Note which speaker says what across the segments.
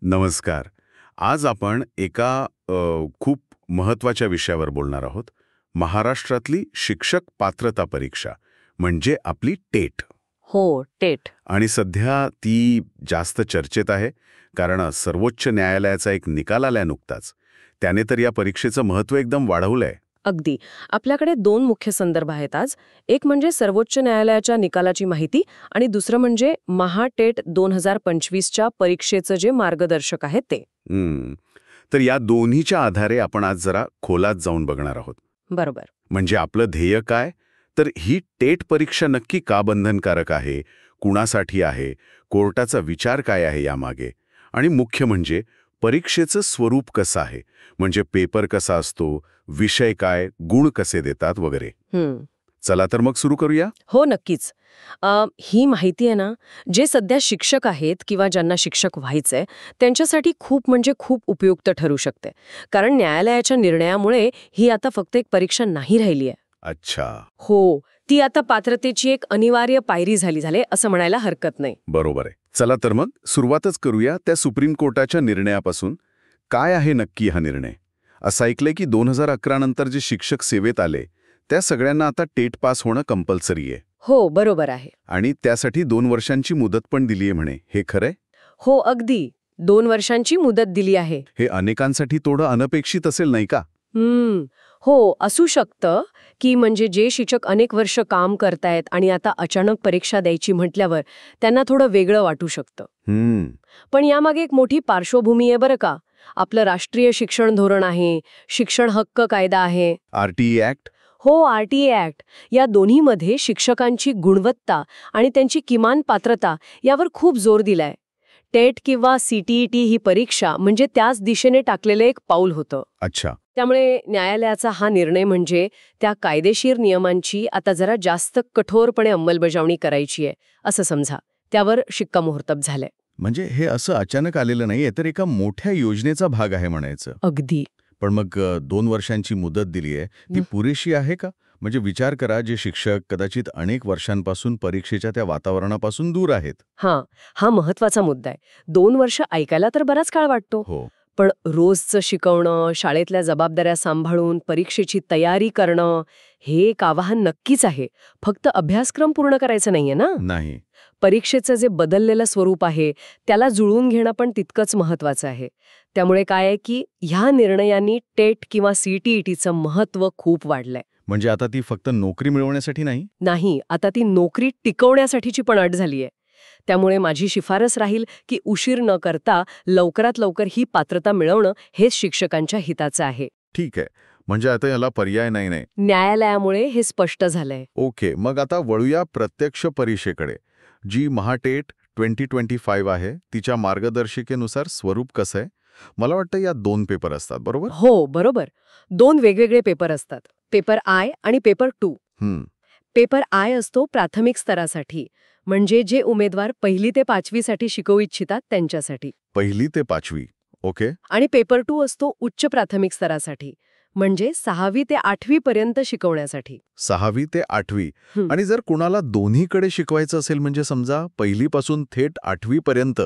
Speaker 1: नमस्कार. आज आपण एका खूप महत्त्वाच्या विषयावर बोलणार आहोत. महाराष्ट्रातली शिक्षक पात्रता परीक्षा म्हणजे आपली टेट.
Speaker 2: हो, टेट.
Speaker 1: आणि सध्या ती जास्त चर्चेत आहे, कारण सर्वोच्च न्यायालयाचा एक निकाल आलाय नुकताच. त्याने तर या परीक्षेचं महत्त्व एकदम वाढवलंय.
Speaker 2: अगदी. आपल्याकडे दोन मुख्य संदर्भ आहेत आज. एक म्हणजे सर्वोच्च न्यायालयाच्या निकालाची माहिती आणि दुसरं म्हणजे महाटेट 2025च्या परीक्षेचं जे मार्गदर्शक आहे ते.
Speaker 1: तर या दोन्हीच्या आधारे आपण आज जरा खोलात जाऊन बघणार आहोत.
Speaker 2: बरोबर.
Speaker 1: म्हणजे आपलं ध्येय काय? तर ही टेट परीक्षा नक्की का बंधनकारक आहे, कुणासाठी आहे, कोर्टाचा विचार काय आहे यामागे, आणि मुख्य म्हणजे परीक्षेचं स्वरूप कसं आहे, म्हणजे पेपर कसा असतो, विषय काय, गुण कसे देतात वगैरे. चला तर मग सुरू करूया.
Speaker 2: हो, नक्कीच. ही माहिती आहे ना, जे सध्या शिक्षक आहेत किंवा ज्यांना शिक्षक व्हायचंय त्यांच्यासाठी खूप म्हणजे खूप उपयुक्त ठरू शकते. कारण न्यायालयाच्या निर्णयामुळे ही आता फक्त एक परीक्षा नाही राहिली आहे.
Speaker 1: अच्छा.
Speaker 2: हो, ती आता पात्रतेची एक अनिवार्य पायरी झाली असं म्हणायला हरकत नाही.
Speaker 1: बरोबर आहे. चला तर मग सुरुवातच करूया त्या सुप्रीम कोर्टाच्या निर्णयापासून. काय आहे नक्की हा निर्णय? असं ऐकलंय की 2011 नंतर जे शिक्षक सेवेत आले त्या सगळ्यांना आता टेट पास होणं कंपल्सरी आहे.
Speaker 2: हो, बरोबर आहे.
Speaker 1: आणि त्यासाठी 2 वर्षांची मुदत पण दिली आहे म्हणे. हे खरंय?
Speaker 2: हो, अगदी. 2 वर्षांची मुदत दिली आहे.
Speaker 1: हे अनेकांसाठी थोडं अनपेक्षित असेल नाही का?
Speaker 2: हो, असू शकतं की म्हणजे जे शिक्षक अनेक वर्ष काम करतायत आणि आता अचानक परीक्षा द्यायची म्हटल्यावर त्यांना थोडं वेगळं वाटू शकतं. पण यामागे एक मोठी पार्श्वभूमी आहे बरं का. आपलं राष्ट्रीय शिक्षण धोरण आहे, शिक्षण हक्क कायदा आहे,
Speaker 1: आरटीई ऍक्ट.
Speaker 2: हो, आरटीए ऍक्ट. या दोन्हीमध्ये शिक्षकांची गुणवत्ता आणि त्यांची किमान पात्रता यावर खूप जोर दिलाय. टेट किंवा सीटीईटी ही परीक्षा म्हणजे त्याच दिशेने टाकलेलं एक पाऊल होतं.
Speaker 1: अच्छा.
Speaker 2: त्यामुळे न्यायालयाचा हा निर्णय म्हणजे त्या कायदेशीर नियमांची आता जरा जास्त कठोरपणे अंमलबजावणी करायची आहे असं समजा. त्यावर शिक्कामोर्तब झालंय.
Speaker 1: म्हणजे हे असं अचानक आलेलं नाहीये, तर एका मोठ्या योजनेचा भाग आहे म्हणायचं.
Speaker 2: अगदी.
Speaker 1: पण मग 2 वर्षांची मुदत दिली आहे, ती पुरेशी आहे का? म्हणजे विचार करा, जे शिक्षक कदाचित अनेक वर्षांपासून परीक्षेच्या त्या वातावरणापासून दूर आहेत.
Speaker 2: हा महत्वाचा मुद्दा आहे. 2 वर्ष ऐकायला तर बराच काळ वाटतो.
Speaker 1: हो.
Speaker 2: पण रोजचं शिकवणं, शाळेतल्या जबाबदाऱ्या सांभाळून परीक्षेची तयारी करणं, हे एक आव्हान नक्कीच आहे. फक्त अभ्यासक्रम पूर्ण करायचं नाहीये ना.
Speaker 1: नाही.
Speaker 2: परीक्षेचं जे बदललेलं स्वरूप आहे त्याला जुळवून घेणं पण तितकंच महत्वाचं आहे. त्यामुळे काय आहे की ह्या निर्णयांनी टेट किंवा सीटीईटीचं महत्त्व खूप वाढलंय.
Speaker 1: म्हणजे आता ती फक्त नोकरी मिळवण्यासाठी
Speaker 2: नाही, आता ती नोकरी टिकवण्यासाठीची पण अट झालीय. त्यामुळे माझी शिफारस राहील की उशीर न करता लवकरात लवकर ही पात्रता मिळवणं हेच शिक्षकांच्या हिताचं आहे.
Speaker 1: ठीक आहे. म्हणजे आता याला पर्याय नाही.
Speaker 2: न्यायालयामुळे हे स्पष्ट झालंय.
Speaker 1: ओके. मग आता वळूया प्रत्यक्ष परीक्षेकडे. जी महाटेट 2025 आहे, तिच्या मार्गदर्शिकेनुसार स्वरूप कसं आहे? मला वाटतं यात 2 पेपर असतात, बरोबर?
Speaker 2: हो, बरोबर. 2 वेगवेगळे पेपर असतात. पेपर आय आणि पेपर 2. पेपर आय असतो प्राथमिक स्तरासाठी, म्हणजे जे उमेदवार 1ली ते 5वी साठी शिकवू इच्छितात त्यांच्यासाठी.
Speaker 1: 1ली ते 5वी. ओके.
Speaker 2: आणि पेपर 2 असतो उच्च प्राथमिक स्तरासाठी, म्हणजे 6वी ते 8वी पर्यंत शिकवण्यासाठी.
Speaker 1: 6वी ते 8वी. आणि जर कुणाला दोन्हीकडे शिकवायचं असेल, म्हणजे समजा 1ली पासून थेट 8वी पर्यंत,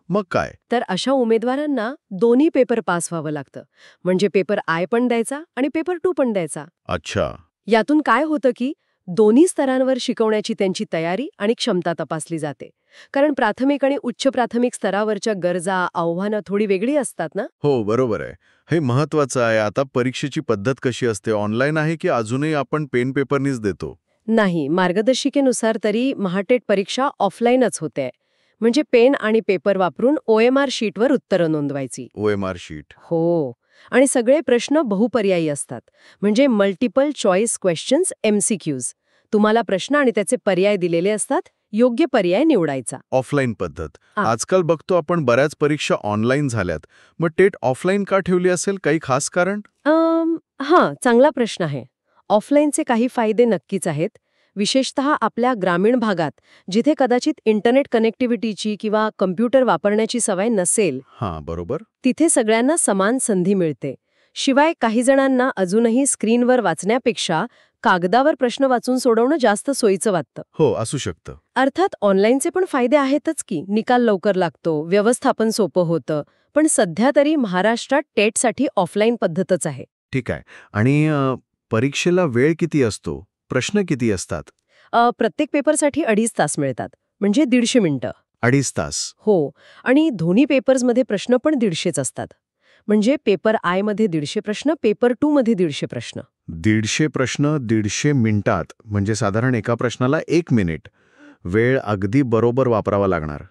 Speaker 1: मग काय?
Speaker 2: तर अशा उमेदवारांना दोन्ही पेपर पास व्हावं लागतं. म्हणजे पेपर आय पण द्यायचा आणि पेपर 2 पण द्यायचा.
Speaker 1: अच्छा.
Speaker 2: यातून काय होतं की दोन्ही स्तरांवर शिकवण्याची त्यांची तयारी आणि क्षमता तपासली जाते. कारण प्राथमिक आणि उच्च प्राथमिक स्तरावरच्या गरजा, आव्हानं थोडी वेगळी असतात ना.
Speaker 1: हो, बरोबर आहे. हे महत्वाचं आहे. आता परीक्षेची पद्धत कशी असते? ऑनलाईन आहे की अजूनही आपण पेन पेपरनीच देतो?
Speaker 2: नाही, मार्गदर्शिकेनुसार तरी महाटेट परीक्षा ऑफलाईनच होते. म्हणजे पेन आणि पेपर वापरून OMR शीटवर उत्तरं नोंदवायची.
Speaker 1: OMR sheet.
Speaker 2: हो. आणि सगळे प्रश्न बहुपर्यायी असतात. म्हणजे मल्टिपल चॉईस क्वेश्चन्स, MCQs. तुम्हाला प्रश्न आणि त्याचे पर्याय दिलेले असतात. योग्य पर्याय निवडायचा.
Speaker 1: ऑफलाईन पद्धत. आजकाल बघतो आपण बऱ्याच परीक्षा ऑनलाईन झाल्यात. मग टेट ऑफलाईन का ठेवली असेल? काही खास कारण?
Speaker 2: चांगला प्रश्न आहे. ऑफलाईनचे काही फायदे नक्कीच आहेत. विशेषतः आपल्या ग्रामीण भागात, जिथे कदाचित इंटरनेट कनेक्टिव्हिटीची किंवा कम्प्युटर वापरण्याची सवय नसेल,
Speaker 1: बरोबर.
Speaker 2: तिथे सगळ्यांना समान संधी मिळते. शिवाय काही जणांना अजूनही स्क्रीनवर वाचण्यापेक्षा कागदावर प्रश्न वाचून सोडवणं जास्त सोयीचं वाटतं.
Speaker 1: हो, असू शकतं.
Speaker 2: अर्थात ऑनलाईनचे पण फायदे आहेतच की. निकाल लवकर लागतो, व्यवस्थापन सोपं होतं. पण सध्या तरी महाराष्ट्रात टेटसाठी ऑफलाईन पद्धतच आहे.
Speaker 3: ठीक आहे. आणि परीक्षेला वेळ किती असतो? प्रश्न किती असतात?
Speaker 2: प्रत्येक पेपरसाठी 2.5 तास मिळतात, म्हणजे 150 मिनिटं.
Speaker 3: 2.5 तास.
Speaker 2: हो, आणि दोन्ही पेपर्समध्ये प्रश्न पण 150च असतात. म्हणजे पेपर आय मध्ये 150 प्रश्न, पेपर 2 मध्ये 150 प्रश्न.
Speaker 3: 150 प्रश्न 150 मिनिटात, म्हणजे साधारण एका प्रश्नाला 1 मिनिट. वेळ अगदी बरोबर वापरावा लागणार.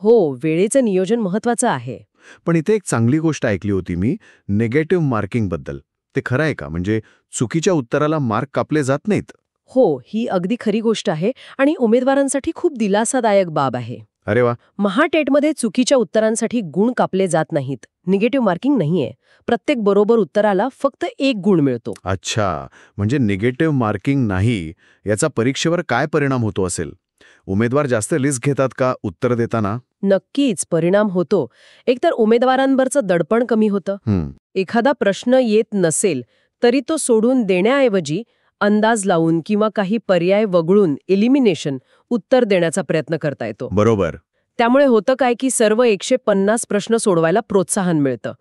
Speaker 2: हो, वेळेचं नियोजन महत्वाचं आहे.
Speaker 3: पण इथे एक चांगली गोष्ट ऐकली होती मी, निगेटिव्ह मार्किंगबद्दल. ते खरं आहे का? म्हणजे चुकीच्या उत्तराला मार्क कापले जात नाहीत?
Speaker 2: हो, ही अगदी खरी गोष्ट आहे आणि उमेदवारांसाठी खूप दिलासादायक बाब आहे.
Speaker 3: अरे वा.
Speaker 2: महाटेटमध्ये चुकीच्या उत्तरांसाठी गुण कापले जात नाहीत. निगेटिव्ह मार्किंग नाहीये. प्रत्येक बरोबर उत्तराला फक्त 1 गुण मिळतो.
Speaker 3: अच्छा, म्हणजे निगेटिव्ह मार्किंग नाही, याचा परीक्षेवर काय परिणाम होतो असेल? उमेदवार जास्त रिस्क घेतात का उत्तर देताना?
Speaker 2: नक्कीच परिणाम होतो. एकतर उमेदवारांवरचं दडपण कमी होतं. एखादा प्रश्न येत नसेल तरी तो सोडून देण्याऐवजी अंदाज लावून किंवा काही पर्याय वगळून एलिमिनेशन उत्तर देण्याचा प्रयत्न करता येतो.
Speaker 3: बरोबर.
Speaker 2: त्यामुळे होतं काय की सर्व 150 प्रश्न सोडवायला प्रोत्साहन मिळतं.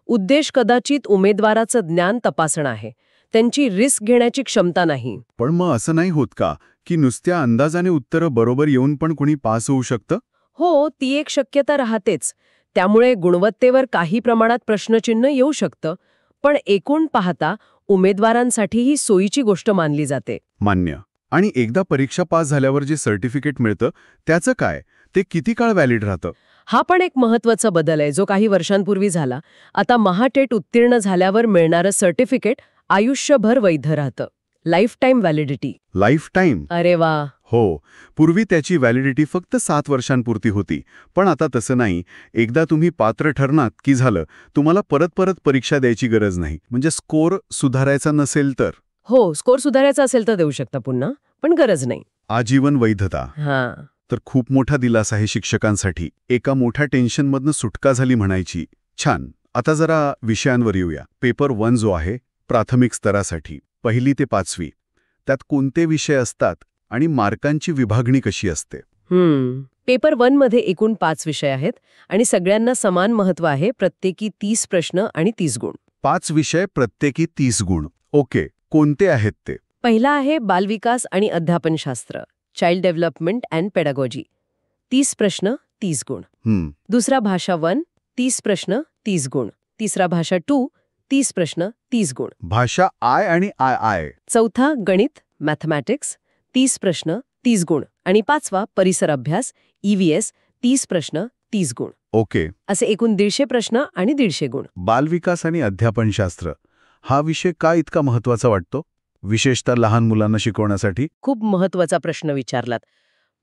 Speaker 2: उद्देश कदाचित उमेदवाराचं ज्ञान तपासणं आहे, त्यांची रिस्क घेण्याची क्षमता नाही.
Speaker 1: पण मग असं नाही होत का की नुसत्या अंदाजाने उत्तरं बरोबर येऊन पण कुणी पास होऊ शकतं?
Speaker 2: हो, ती एक शक्यता राहतेच. त्यामुळे गुणवत्तेवर काही प्रमाणात प्रश्नचिन्ह येऊ शकतं, पण एकूण पाहता उमेदवारांसाठी ही सोयीची गोष्ट मानली जाते.
Speaker 1: मान्य. आणि एकदा परीक्षा पास झाल्यावर जे सर्टिफिकेट मिळतं त्याचं काय? ते किती काळ व्हॅलिड राहतं?
Speaker 2: हा पण एक महत्त्वाचा बदल आहे जो काही वर्षांपूर्वी झाला. आता महाटेट उत्तीर्ण झाल्यावर मिळणारं सर्टिफिकेट आयुष्यभर वैध राहतं. Life time validity.
Speaker 1: Life time?
Speaker 2: अरे वा.
Speaker 1: हो, पूर्वी त्याची व्हॅलिडिटी फक्त 7 वर्षांपुरती होती. पण आता तसं नाही. एकदा तुम्ही पात्र ठरलात की झालं, तुम्हाला परत परत परीक्षा द्यायची गरज नाही. म्हणजे स्कोर सुधारायचा नसेल तर?
Speaker 2: हो, स्कोर सुधारायचा असेल तर देऊ शकता पुन्हा, पण गरज नाही.
Speaker 1: आजीवन वैधता.
Speaker 2: हां.
Speaker 1: तर खूप मोठा दिलासा आहे शिक्षकांसाठी. एका मोठ्या टेन्शनमधनं सुटका झाली म्हणायची. छान. आता जरा विषयांवर येऊया. पेपर 1 जो आहे, प्राथमिक स्तरासाठी 1ली ते 5वी, त्यात कोणते विषय असतात आणि मार्कांची विभागणी कशी असते?
Speaker 2: पेपर 1 मध्ये एकूण 5 विषय आहेत आणि सगळ्यांना समान महत्त्व आहे. प्रत्येकी 30 प्रश्न आणि 30 गुण.
Speaker 1: 5 विषय, प्रत्येकी 30 गुण. ओके. कोणते आहेत ते?
Speaker 2: पहिला आहे बालविकास आणि अध्यापनशास्त्र, चाइल्ड डेव्हलपमेंट अँड पेडागॉजी. 30 प्रश्न 30 गुण. दुसरा भाषा 1, 30 प्रश्न 30 गुण. तिसरा भाषा 2, 30 प्रश्न 30 गुण.
Speaker 1: भाषा आय आणि आय.
Speaker 2: चौथा गणित, मॅथमॅटिक्स, 30 प्रश्न 30 गुण. आणि 5वा परिसर अभ्यास, EVS, 30 प्रश्न 30 गुण.
Speaker 1: ओके.
Speaker 2: असे एकूण 150 प्रश्न आणि 150 गुण.
Speaker 1: बालविकास आणि अध्यापनशास्त्र हा विषय का इतका महत्वाचा वाटतो, विशेषतः लहान मुलांना शिकवण्यासाठी?
Speaker 2: खूप महत्त्वाचा प्रश्न विचारलात.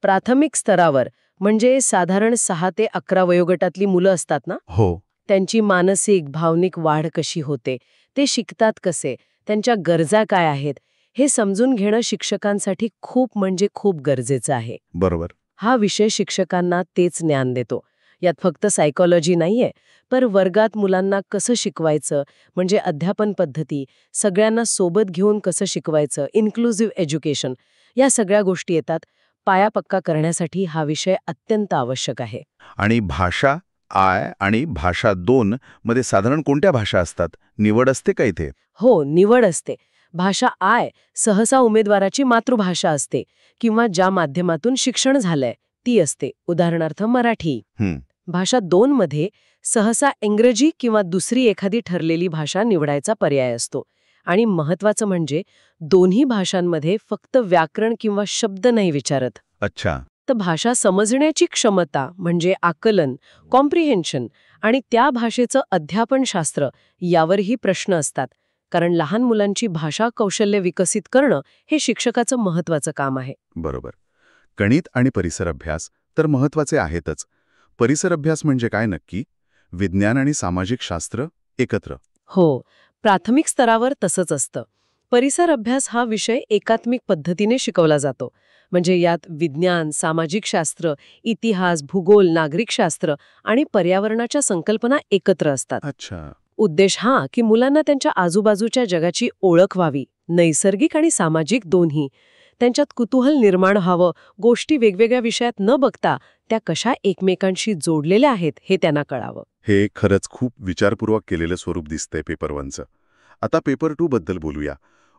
Speaker 2: प्राथमिक स्तरावर म्हणजे साधारण 6 ते 11 वयोगटातली मुलं असतात ना,
Speaker 1: हो.
Speaker 2: त्यांची मानसिक, भावनिक वाढ कशी होते, ते शिकतात कसे, त्यांच्या गरजा काय आहेत, हे समजून घेणं शिक्षकांसाठी खूप म्हणजे खूप गरजेचं आहे.
Speaker 1: बरोबर.
Speaker 2: हा विषय शिक्षकांना तेच ज्ञान देतो. यात फक्त सायकोलॉजी नाहीये, पर वर्गात मुलांना कसं शिकवायचं, म्हणजे अध्यापन पद्धती, सगळ्यांना सोबत घेऊन कसं शिकवायचं, इन्क्लुझिव्ह एज्युकेशन, या सगळ्या गोष्टी येतात. पाया पक्का करण्यासाठी हा विषय अत्यंत आवश्यक आहे.
Speaker 4: आणि भाषा आय आणि भाषा 2 मध्ये साधारण कोणत्या भाषा असतात? निवड असते का इथे?
Speaker 2: हो, निवड असते. भाषा आय सहसा उमेदवाराची मातृभाषा असते किंवा ज्या माध्यमातून शिक्षण झालंय ती असते, उदाहरणार्थ मराठी. भाषा 2 मध्ये सहसा इंग्रजी किंवा दुसरी एखादी ठरलेली भाषा निवडायचा पर्याय असतो. आणि महत्वाचं म्हणजे दोन्ही भाषांमध्ये फक्त व्याकरण किंवा शब्द नाही विचारत.
Speaker 4: अच्छा.
Speaker 2: तर भाषा समजण्याची क्षमता म्हणजे आकलन, कॉम्प्रिहेन्शन आणि त्या भाषेचं अध्यापनशास्त्र यावरही प्रश्न असतात. कारण लहान मुलांची भाषा कौशल्य विकसित करणं हे शिक्षकाचं महत्वाचं काम आहे.
Speaker 1: बरोबर. गणित आणि परिसर अभ्यास तर महत्वाचे आहेतच. परिसर अभ्यास म्हणजे काय नक्की? विज्ञान आणि सामाजिक शास्त्र एकत्र?
Speaker 2: हो, प्राथमिक स्तरावर तसंच असतं. परिसर अभ्यास हा विषय एकात्मिक पद्धतीने शिकवला जातो. म्हणजे यात विज्ञान, सामाजिक शास्त्र, इतिहास, भूगोल, नागरिकशास्त्र आणि पर्यावरणाच्या संकल्पना एकत्र असतात.
Speaker 1: अच्छा.
Speaker 2: उद्देश हा की मुलांना त्यांच्या आजूबाजूच्या जगाची ओळख व्हावी, नैसर्गिक आणि सामाजिक दोन्ही. त्यांच्यात कुतूहल निर्माण व्हावं, गोष्टी वेगवेगळ्या विषयात न बघता त्या कशा एकमेकांशी जोडलेल्या आहेत हे त्यांना कळावं.
Speaker 1: हे खरंच खूप विचारपूर्वक केलेलं स्वरूप दिसतंय पेपर 1चं. आता पेपर 2 बद्दल बोलूया.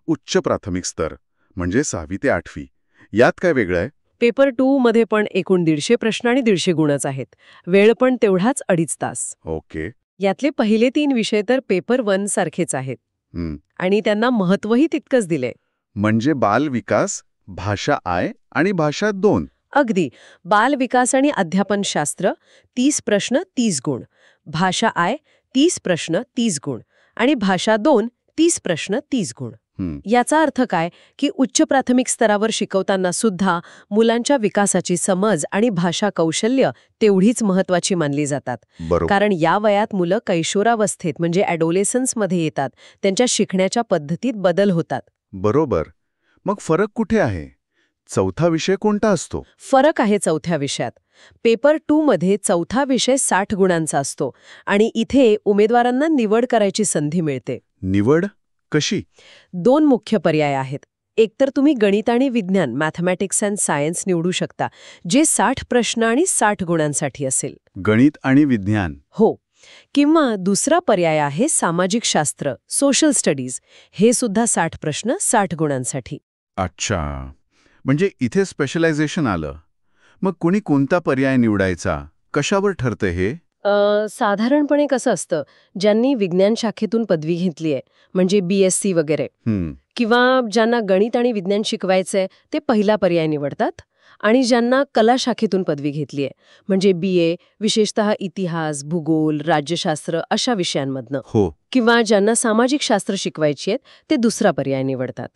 Speaker 1: उच्च प्राथमिक स्तर म्हणजे 6वी ते 8वी. यात काय वेगळं आहे?
Speaker 2: पेपर 2 मध्ये पण एकूण 150 प्रश्न आणि 150 गुणच आहेत. वेळ पण तेवढाच 2.5 तास.
Speaker 1: ओके.
Speaker 2: यातले पहिले 3 विषय तर पेपर 1 सारखेच आहेत
Speaker 1: हं.
Speaker 2: आणि त्यांना महत्वही तितकंच दिलंय.
Speaker 1: म्हणजे बाल विकास, भाषा आय आणि भाषा 2.
Speaker 2: अगदी. बाल विकास आणि अध्यापनशास्त्र 30 प्रश्न 30 गुण, भाषा आय 30 प्रश्न 30 गुण आणि भाषा 2 30 प्रश्न 30 गुण. याचा अर्थ काय की उच्च प्राथमिक स्तरावर शिकवताना सुद्धा मुलांच्या विकासाची समज आणि भाषा कौशल्य तेवढीच महत्वाची मानली जातात.
Speaker 1: बरोबर.
Speaker 2: कारण या वयात मुलं कैशोरावस्थेत म्हणजे ॲडोलेसन्समध्ये येतात. त्यांच्या शिकण्याच्या पद्धतीत बदल होतात.
Speaker 1: बरोबर. मग फरक कुठे आहे? 4था विषय कोणता असतो?
Speaker 2: फरक आहे 4थ्या विषयात. पेपर 2 मध्ये 4था विषय 60 गुणांचा असतो आणि इथे उमेदवारांना निवड करायची संधी मिळते.
Speaker 1: निवड कशी?
Speaker 2: 2 मुख्य पर्याय आहेत. एकतर तुम्ही गणित आणि विज्ञान मॅथमॅटिक्स अँड सायन्स निवडू शकता, जे 60 प्रश्न आणि 60 गुणांसाठी असेल.
Speaker 1: गणित आणि विज्ञान.
Speaker 2: हो. किंवा दुसरा पर्याय आहे सामाजिक शास्त्र, सोशल स्टडीज. हे सुद्धा 60 प्रश्न 60 गुणांसाठी.
Speaker 1: अच्छा. म्हणजे इथे स्पेशलायझेशन आलं. मग कुणी कोणता पर्याय निवडायचा? कशावर ठरतं हे?
Speaker 2: साधारणपणे कसं असतं, ज्यांनी विज्ञान शाखेतून पदवी घेतली आहे म्हणजे BSc वगैरे, किंवा ज्यांना गणित आणि विज्ञान शिकवायचंय ते पहिला पर्याय निवडतात आणि ज्यांना कला शाखेतून पदवी घेतली आहे म्हणजे BA, विशेषतः इतिहास, भूगोल, राज्यशास्त्र अशा विषयांमधनं,
Speaker 1: हो,
Speaker 2: किंवा ज्यांना सामाजिक शास्त्र शिकवायची आहेत ते दुसरा पर्याय निवडतात.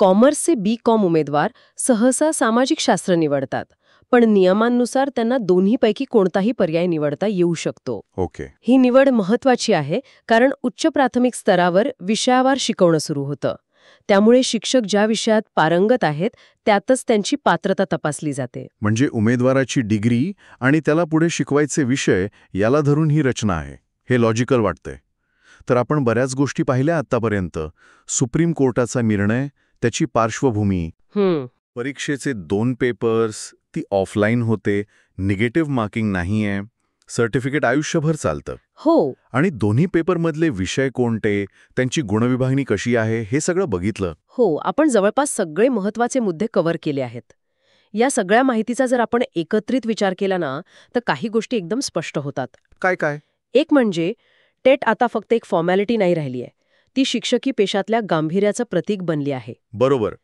Speaker 2: कॉमर्सचे B.Com उमेदवार सहसा सामाजिक शास्त्र निवडतात, पण नियमांनुसार त्यांना दोन्हीपैकी कोणताही पर्याय निवडता येऊ शकतो.
Speaker 1: ओके.
Speaker 2: ही निवड महत्वाची आहे कारण उच्च प्राथमिक स्तरावर विषयावार शिकवणं सुरू होतं. त्यामुळे शिक्षक ज्या विषयात पारंगत आहेत त्यातच त्यांची पात्रता तपासली जाते.
Speaker 3: म्हणजे उमेदवाराची डिग्री आणि त्याला पुढे शिकवायचे विषय याला धरून ही रचना आहे. हे लॉजिकल वाटतंय. तर आपण बऱ्याच गोष्टी पाहिल्या आतापर्यंत. सुप्रीम कोर्टाचा निर्णय, त्याची पार्श्वभूमी, परीक्षेचे 2 पेपर्स, ती ऑफलाईन होते, निगेटिव्ह मार्किंग नाहीये, सर्टिफिकेट आयुष्यभर चालतं.
Speaker 2: हो.
Speaker 3: आणि दोन्ही पेपरमधले विषय कोणते, त्यांची गुणविभागणी कशी आहे, हे सगळं बघितलं.
Speaker 2: हो, आपण जवळपास सगळे महत्वाचे मुद्दे कव्हर केले आहेत. या सगळ्या माहितीचा जर आपण एकत्रित विचार केला ना, तर काही गोष्टी एकदम स्पष्ट होतात.
Speaker 3: काय काय?
Speaker 2: एक म्हणजे टेट आता फक्त एक फॉर्मॅलिटी नाही राहिली आहे. ती शिक्षकी पेशातल्या गांभीर्याचं प्रतीक बनली आहे.
Speaker 3: बरोबर.